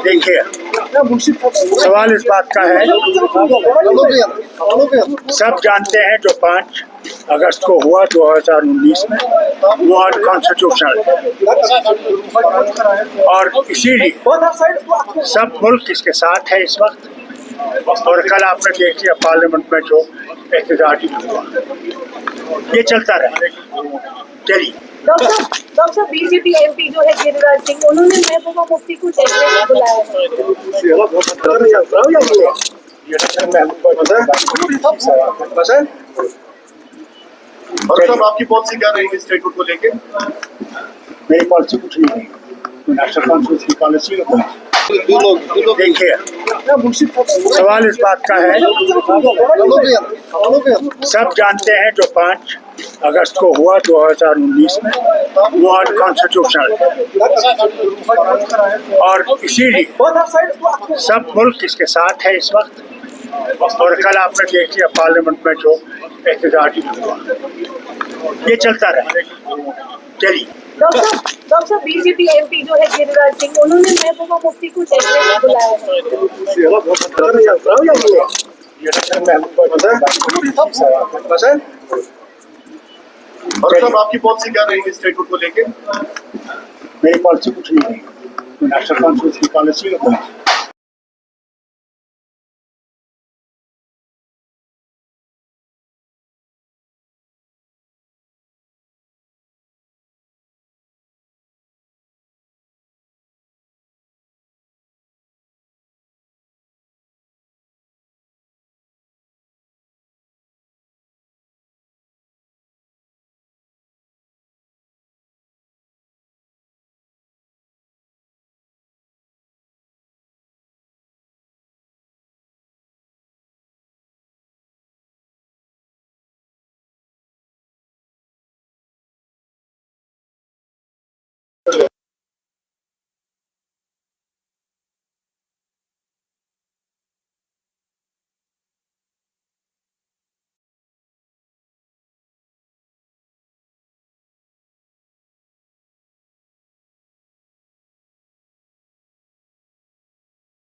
देखिए, सवाल इस बात का है, सब जानते हैं जो 5 अगस्त को हुआ 2019 में वो अनकॉन्स्टिट्यूशनल है और इसीलिए सब मुल्क इसके साथ है इस वक्त। और कल आपने देख लिया पार्लियामेंट में जो एहतजाजी हुआ, ये चलता रहेगा। चलिए डॉक्टर साहब बीजेपी एमपी जो है गिरिराज सिंह, उन्होंने महबूबा मुफ्ती को देखने में बुलाया है। और सब आपकी पॉलिसी क्या रहेगी स्टेटहुड को लेके? मेरी पॉलिसी कुछ नहीं है, नेशनल कॉन्फ्रेंस की पॉलिसी है। देखिए, सवाल इस बात का है, सब जानते हैं जो 5 अगस्त को हुआ 2019 में वो अनकॉन्स्टिट्यूशनल है और इसीलिए सब मुल्क इसके साथ है इस वक्त। और कल आपने देख लिया पार्लियामेंट में जो एहतजाजी हुआ, ये चलता रहेगा। चलिए डॉक्टर साहब बीजेपी एमपी जो है गिरिराज सिंह, उन्होंने महबूबा मुफ्ती को देखने में बुलाया है। और सब आपकी पॉलिसी क्या रहेगी स्टेटहुड को लेके? मेरी पॉलिसी कुछ नहीं है, नेशनल कॉन्फ्रेंस की पॉलिसी है।